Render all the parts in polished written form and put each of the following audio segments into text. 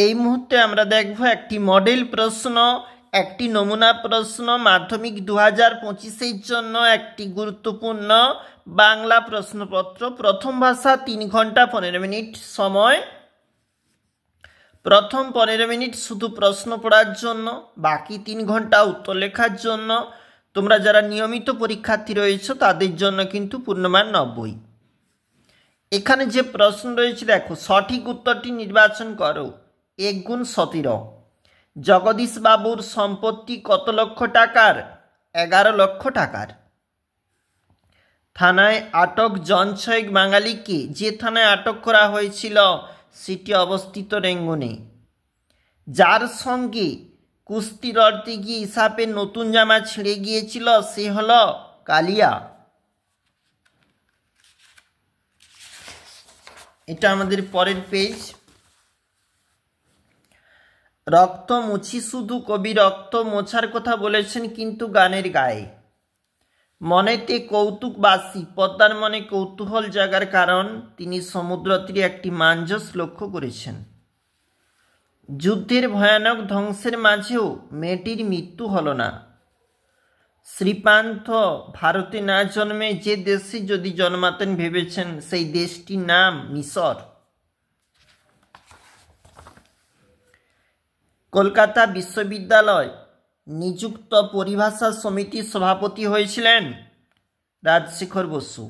এই মুহূর্তে আমরা দেখব একটি মডেল প্রশ্ন, একটি নমুনা প্রশ্ন মাধ্যমিক 2025-এর জন্য একটি গুরুত্বপূর্ণ বাংলা প্রশ্নপত্র। প্রথম ভাষা 3 ঘন্টা 15 মিনিট সময়। প্রথম 15 মিনিট শুধু প্রশ্ন পড়ার জন্য, বাকি 3 ঘন্টা উত্তর লেখার জন্য। তোমরা যারা নিয়মিত পরীক্ষার্থী রয়েছে তাদের জন্য কিন্তু পূর্ণমান 90। এখানে যে প্রশ্ন রয়েছে দেখো, সঠিক উত্তরটি নির্বাচন করো। 1 গুণ 17। জগদীশ বাবুর সম্পত্তি কত লক্ষ টাকার? 11 লক্ষ টাকার। থানায় আটক জন 6 বাঙালিকে যে থানায় আটক করা হয়েছিল সেটি অবস্থিত রেঙ্গুনে। যার সঙ্গে কুস্তি লড়তে গিয়ে ইসাপের নতুন জামা ছিঁড়ে গিয়েছিল সে হলো কালিয়া। এটা আমাদের পরের পেজ। রক্ত মুছি শুধু, কবি রক্ত মোছার কথা বলেছেন কিন্তু গানের গায়ে। মনেতে কৌতুক বাসি, পদ্মার মনে কৌতূহল জাগার কারণ তিনি সমুদ্র তীরে একটি মাঞ্জস লক্ষ্য করেছেন। যুদ্ধের ভয়ানক ধ্বংসের মাঝেও মেয়েটির মৃত্যু হল না। শ্রীপান্থ ভারতে না জন্মে যে দেশে যদি জন্মাতেন ভেবেছেন সেই দেশটির নাম মিশর। কলকাতা বিশ্ববিদ্যালয় নিযুক্ত পরিভাষা সমিতির সভাপতি হয়েছিলেন রাজশেখর বসু।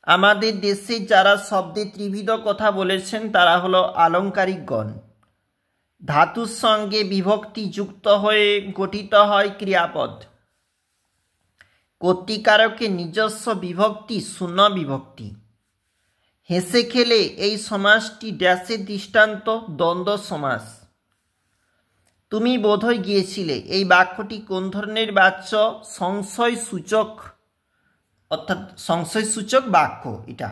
আমাদের দেশে যারা শব্দে ত্রিবিধ কথা বলেছেন তারা হলো আলংকারিকগণ। ধাতুর সঙ্গে বিভক্তি যুক্ত হয়ে গঠিত হয় ক্রিয়াপদ। কর্তৃকারকের নিজস্ব বিভক্তি শূন্য বিভক্তি। হেসে খেলে এই সমাসটি ড্যাশের দৃষ্টান্ত দ্বন্দ্ব সমাস। তুমি বোধহয় গিয়েছিলে, এই বাক্যটি কোন ধরনের বাচ্য? সংশয় সূচক, অর্থাৎ সংশয় সূচক বাক্য এটা।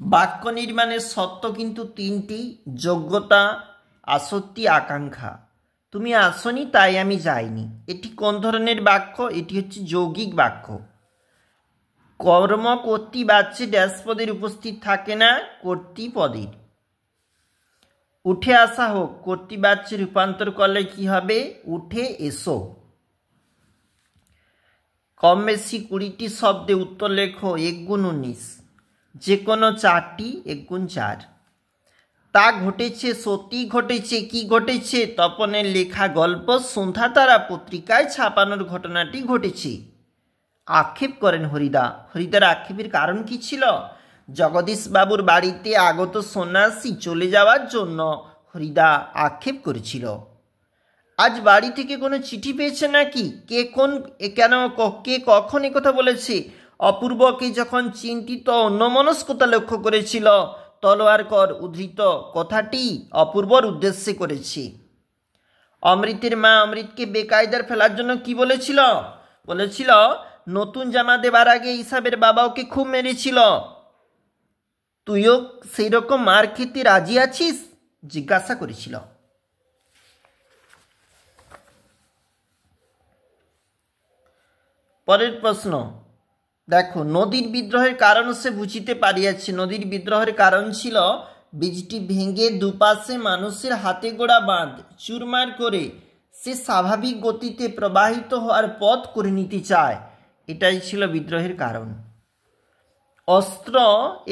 বাক্য নির্মাণের শর্ত কিন্তু 3টি: যোগ্যতা, আসক্তি, আকাঙ্ক্ষা। তুমি আসনি তাই আমি যাইনি। এটি কোন ধরনের বাক্য? এটি হচ্ছে যৌগিক বাক্য। কর্ম কর্তৃবাচ্যে ড্যাশ পদের উপস্থিত থাকে না, কর্তৃপদের। উঠে আসা হোক কর্তৃবাচ্যে রূপান্তর করলে কি হবে? উঠে এসো। কম বেশি 20টি শব্দে উত্তর লেখো 1 গুণ 19। যে কোনো 4টি 1 গুণ 4। তা ঘটেছে, সত্যি ঘটেছে। কি ঘটেছে? তপনের লেখা গল্প সন্ধ্যা তারা পত্রিকায় ছাপানোর ঘটনাটি ঘটেছে। আক্ষেপ করেন হরিদা। হরিদার আক্ষেপের কারণ কি ছিল? জগদীশ বাবুর বাড়িতে আগত সন্ন্যাসী চলে যাওয়ার জন্য হরিদা আক্ষেপ করেছিল। আজ বাড়ি থেকে কোনো চিঠি পেয়েছে নাকি? কে কখন কথা বলেছে? অপূর্বকে যখন চিন্তিত অন্যমনস্কতা লক্ষ্য করেছিল তলোয়ারকর উদ্ধৃত কথাটি অপূর্বর উদ্দেশ্যে করেছে। অমৃতের মা অমৃতকে বেকায়দার ফেলার জন্য কি বলেছিল? বলেছিল নতুন জামা দেবার আগে ইসাবের বাবা ওকে খুব মেরেছিল। তুইও সেই রকম মার খেতে রাজি আছিস? জিজ্ঞাসা করেছিল। পরের প্রশ্ন দেখো, নদীর বিদ্রোহের কারণ সে বুঝিতে পারিয়াছে। নদীর বিদ্রোহের কারণ ছিল বীজটি ভেঙে দুপাশে মানুষের হাতে গোড়া বাঁধ চুরমার করে সে স্বাভাবিক গতিতে প্রবাহিত হওয়ার পথ করে নিতে চায়। এটাই ছিল বিদ্রোহের কারণ। অস্ত্র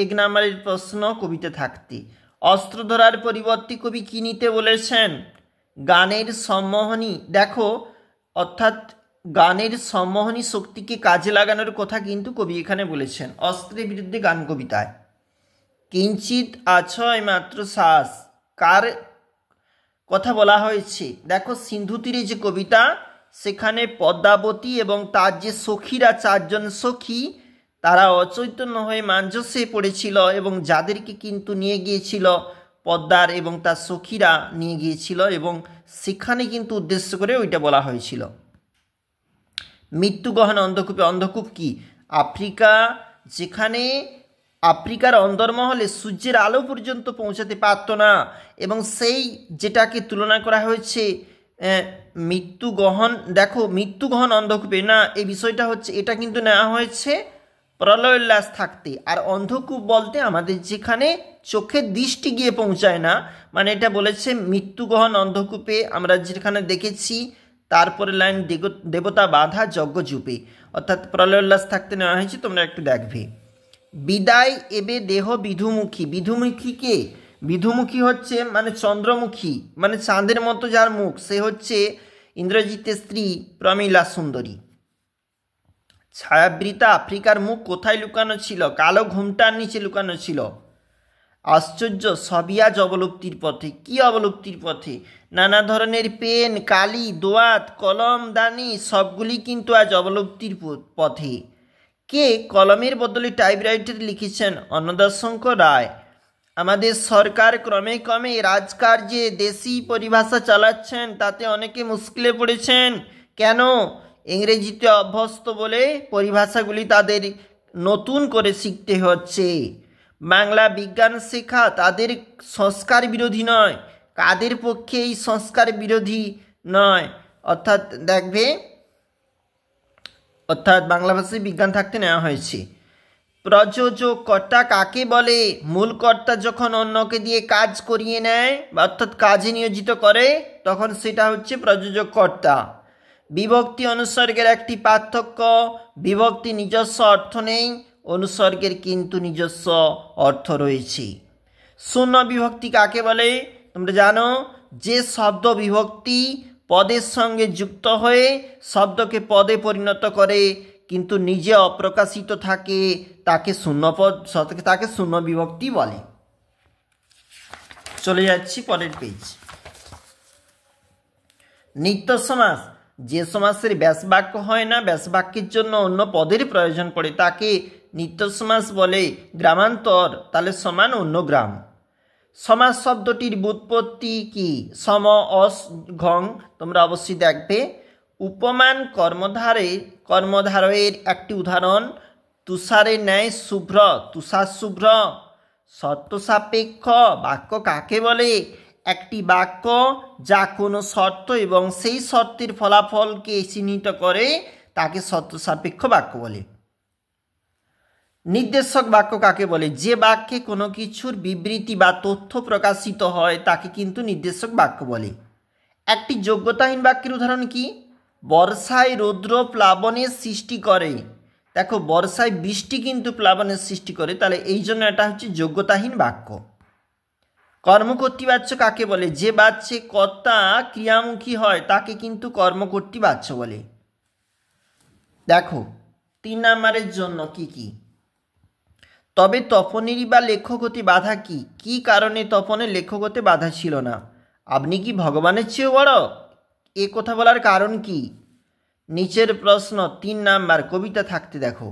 1 নম্বরের প্রশ্ন কবিতে থাকতে। অস্ত্র ধরার পরিবর্তে কবি কি নিতে বলেছেন? গানের সম্মোহনী। দেখো, অর্থাৎ গানের সম্মোহনী শক্তিকে কাজে লাগানোর কথা কিন্তু কবি এখানে বলেছেন অস্ত্রের বিরুদ্ধে গান কবিতায়। কিঞ্চিত আছয় মাত্র শ্বাস, কার কথা বলা হয়েছে? দেখো, সিন্ধু তীরে যে কবিতা, সেখানে পদ্মাবতী এবং তার যে সখীরা 4 জন সখী, তারা অচৈতন্য হয়ে মাঞ্জসে পড়েছিল এবং যাদেরকে কিন্তু নিয়ে গিয়েছিল পদ্মার এবং তার সখীরা নিয়ে গিয়েছিল, এবং সেখানে কিন্তু উদ্দেশ্য করে ওইটা বলা হয়েছিল। মৃত্যু গহন অন্ধকূপে। অন্ধকূপ কি? আফ্রিকা, যেখানে আফ্রিকার অন্দরমহলে সূর্যের আলো পর্যন্ত পৌঁছাতে পারত না, এবং সেই যেটাকে তুলনা করা হয়েছে মৃত্যু গহন। দেখো, মৃত্যু গহন অন্ধকূপে না, এই বিষয়টা হচ্ছে, এটা কিন্তু নেওয়া হয়েছে প্রলয়োল্লাস থাকতে। আর অন্ধকূপ বলতে আমাদের যেখানে চোখের দৃষ্টি গিয়ে পৌঁছায় না, মানে এটা বলেছে মৃত্যুগহন অন্ধকূপে আমরা যেখানে দেখেছি। তারপরে লাইন দেবতা বাধা যজ্ঞযূপে, অর্থাৎ প্রলয়োল্লাস থাকতে নেওয়া হয়েছে, তোমরা একটু দেখবে। বিদায় এবে দেহ বিধুমুখী। বিধুমুখী কে? বিধুমুখী হচ্ছে মানে চন্দ্রমুখী, মানে চাঁদের মতো যার মুখ, সে হচ্ছে ইন্দ্রজিতের স্ত্রী প্রমীলা সুন্দরী। ছায়াবৃতা আফ্রিকার মুখ কোথায় লুকানো ছিল? কালো ঘুমটার নিচে লুকানো ছিল। আশ্চর্য, সবই আজ অবলুপ্তির পথে। কি অবলুপ্তির পথে? নানা ধরনের পেন, কালি, দোয়াত, কলম, দানি সবগুলি কিন্তু আজ অবলুপ্তির পথে। কে কলমের বদলে টাইপরাইটার লিখেছেন? অন্নদাশঙ্কর রায়। আমাদের সরকার ক্রমে ক্রমে রাজকার্যে দেশি পরিভাষা চালাচ্ছেন, তাতে অনেকে মুশকিলে পড়েছেন। কেন? ইংরেজিতে অভ্যস্ত বলে পরিভাষাগুলি তাদের নতুন করে শিখতে হচ্ছে। বাংলা বিজ্ঞান শেখা তাদের সংস্কার বিরোধী নয়। কাদের পক্ষে এই সংস্কার বিরোধী নয়? অর্থাৎ দেখবে, অর্থাৎ বাংলা ভাষায় বিজ্ঞান থাকতে নেওয়া হয়েছে। প্রযোজক কর্তা কাকে বলে? মূল কর্তা যখন অন্যকে দিয়ে কাজ করিয়ে নেয়, অর্থাৎ কাজে নিয়োজিত করে, তখন সেটা হচ্ছে প্রযোজক কর্তা। বিভক্তি অনুসর্গের একটি পার্থক্য, বিভক্তি নিজস্ব অর্থ নেই, অনুসর্গের কিন্তু নিজস্ব অর্থ রয়েছে। শূন্য বিভক্তি কাকে বলে? তোমরা জানো, যে শব্দ বিভক্তি পদের সঙ্গে যুক্ত হয়ে শব্দকে পদে পরিণত করে কিন্তু নিজে অপ্রকাশিত থাকে, তাকে তাকে শূন্য বিভক্তি বলে। চলে যাচ্ছি পরের পেজ। নিত্য সমাস, যে সমাসের ব্যাসবাক্য হয় না, ব্যাসবাক্যের জন্য অন্য পদের প্রয়োজন পড়ে, তাকে নিত্য সমাস বলে। গ্রামান্তর তাহলে সমান অন্য গ্রাম। সমাস শব্দটির ব্যুৎপত্তি কি? সম অস ঘং, তোমরা অবশ্যই দেখবে। উপমান কর্মধারয়ের একটি উদাহরণ, তুষারের ন্যায় শুভ্র, তুষার শুভ্র। শর্ত সাপেক্ষ বাক্য কাকে বলে? একটি বাক্য যা কোনো শর্ত এবং সেই শর্তের ফলাফলকে চিহ্নিত করে তাকে শর্ত সাপেক্ষ বাক্য বলে। নির্দেশক বাক্য কাকে বলে? যে বাক্যে কোনো কিছুর বিবৃতি বা তথ্য প্রকাশিত হয় তাকে কিন্তু নির্দেশক বাক্য বলে। একটি যোগ্যতাহীন বাক্যের উদাহরণ কি? বর্ষায় রৌদ্র প্লাবনের সৃষ্টি করে। দেখো, বর্ষায় বৃষ্টি কিন্তু প্লাবনের সৃষ্টি করে, তাহলে এই জন্য এটা হচ্ছে যোগ্যতাহীন বাক্য। কর্মকর্তৃবাচ্য কাকে বলে? যে বাচ্যে কর্তা ক্রিয়ামুখী হয় তাকে কিন্তু কর্মকর্তৃবাচ্য বলে। দেখো 3 নম্বরের জন্য কি কি? তবে তপনেরই বা লেখক হতে বাধা কি? কি কারণে তপনের লেখক হতে বাধা ছিল না? আপনি কি ভগবানের চেয়েও বড়? এ কথা বলার কারণ কি? নিচের প্রশ্ন 3 নাম্বার, কবিতা থাকতে দেখো।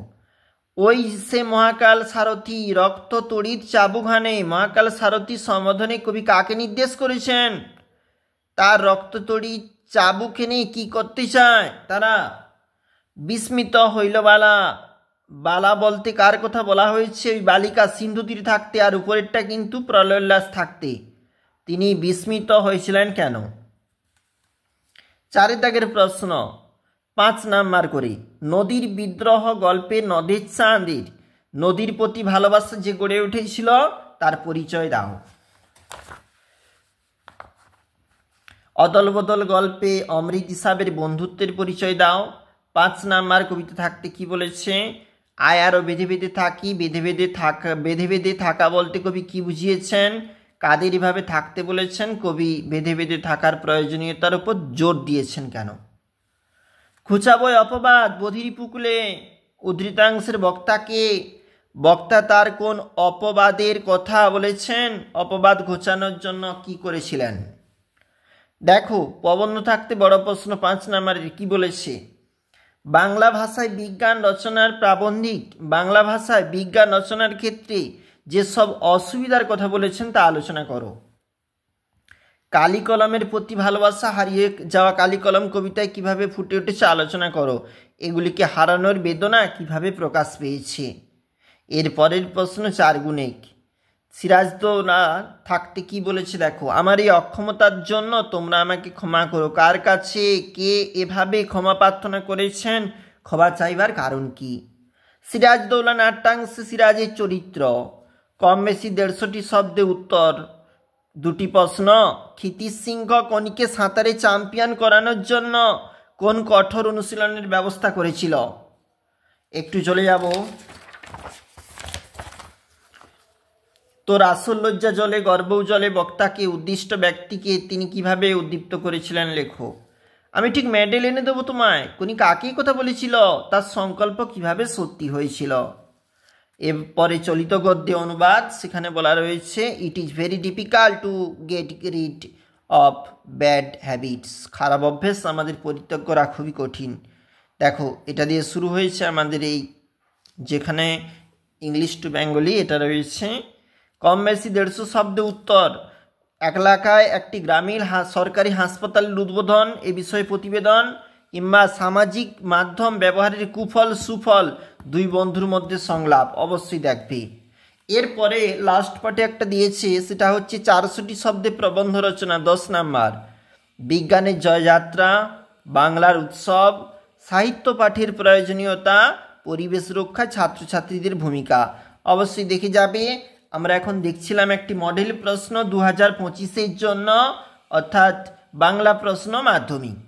ওই সে মহাকাল সারথি রক্ত তড়িৎ চাবুকহানে। মহাকাল সারথি সম্বোধনে কবি কাকে নির্দেশ করেছেন? তার রক্ত তড়িৎ চাবুক এনে কি করতে চায় তারা? বিস্মিত হইল বালা। বালা বলতে কার কথা বলা হয়েছে? ওই বালিকা সিন্ধু তীরে থাকতে, আর উপরেরটা কিন্তু প্রলয়োল্লাস থাকতে। তিনি বিস্মিত হয়েছিলেন কেন? 4 দাগের প্রশ্ন 5 নাম্বার করে। নদীর বিদ্রোহ গল্পে নদের চাঁদের নদীর প্রতি ভালোবাসা যে গড়ে উঠেছিল তার পরিচয় দাও। অদল বদল গল্পে অমৃত সাহেবের বন্ধুত্বের পরিচয় দাও। 5 নাম্বার কবিতা থাকতে কি বলেছে? আয়ারও বেঁধে বেঁধে থাকি, বেঁধে বেঁধে থাকা বলতে কবি কি বুঝিয়েছেন? কাদের এভাবে থাকতে বলেছেন? কবি বেঁধে বেঁধে থাকার প্রয়োজনীয়তার উপর জোর দিয়েছেন কেন? খুঁচাবই অপবাদ বধির পুকুলে। উদ্ধৃতাংশের বক্তাকে, বক্তা তার কোন অপবাদের কথা বলেছেন? অপবাদ ঘোচানোর জন্য কি করেছিলেন? দেখো প্রবন্ধ থাকতে বড় প্রশ্ন 5 নম্বরের কি বলেছে? বাংলা ভাষায় বিজ্ঞান রচনার প্রাবন্ধিক বাংলা ভাষায় বিজ্ঞান রচনার ক্ষেত্রে যেসব অসুবিধার কথা বলেছেন তা আলোচনা করো। কালি কলমের প্রতি ভালোবাসা, হারিয়ে যাওয়া কালি কলম কবিতায় কিভাবে ফুটে উঠেছে আলোচনা করো। এগুলিকে হারানোর বেদনা কিভাবে প্রকাশ পেয়েছে। এর পরের প্রশ্ন 4 গুণিক। সিরাজদৌল্লা থাকতে কি বলেছে দেখো। আমার এই অক্ষমতার জন্য তোমরা আমাকে ক্ষমা করো। কার কাছে কে এভাবে ক্ষমা প্রার্থনা করেছেন? ক্ষমা চাইবার কারণ কি? সিরাজদৌল্লা নাট্যাংশে সিরাজের চরিত্র। কম বেশি 150টি শব্দে উত্তর। দুটি প্রশ্ন। ক্ষিতিশ সিংহ কনিকে সাঁতারে চ্যাম্পিয়ন করানোর জন্য কোন কঠোর অনুশীলনের ব্যবস্থা করেছিল? একটু চলে যাব। তোর আসল লজ্জা জলে গর্বও জলে বক্তাকে উদ্দিষ্ট ব্যক্তিকে তিনি কিভাবে উদ্দীপ্ত করেছিলেন লেখো। আমি ঠিক মেডেল এনে দেবো তোমায়। কোনি কাকেই কথা বলেছিল, তার সংকল্প কিভাবে সত্যি হয়েছিল। এরপরে চলিত গদ্যে অনুবাদ, সেখানে বলা রয়েছে it is very difficult to get rid of bad habits. খারাপ অভ্যেস আমাদের পরিত্যাগ করা খুবই কঠিন। দেখো, এটা দিয়ে শুরু হয়েছে আমাদের এই যেখানে ইংলিশ টু বেঙ্গলি এটা রয়েছে। কম বেশি 150 শব্দে উত্তর। এলাকায় একটি গ্রামীণ সরকারি হাসপাতালের উদ্বোধন, এ বিষয়ে প্রতিবেদন, কিংবা সামাজিক মাধ্যম ব্যবহারের কুফল সুফল, দুই বন্ধুর মধ্যে সংলাপ। অবশ্যই দেখবে। এরপরে লাস্ট পার্টে একটা দিয়েছে, সেটা হচ্ছে 400টি শব্দে প্রবন্ধ রচনা। 10 নাম্বার। বিজ্ঞানের জয়যাত্রা, বাংলার উৎসব, সাহিত্য পাঠের প্রয়োজনীয়তা, পরিবেশ রক্ষা, ছাত্রছাত্রীদের ভূমিকা। অবশ্যই দেখে যাবে। আমরা এখন দেখছিলাম একটি মডেল প্রশ্ন 2025-এর জন্য, অর্থাৎ বাংলা প্রশ্ন মাধ্যমিক।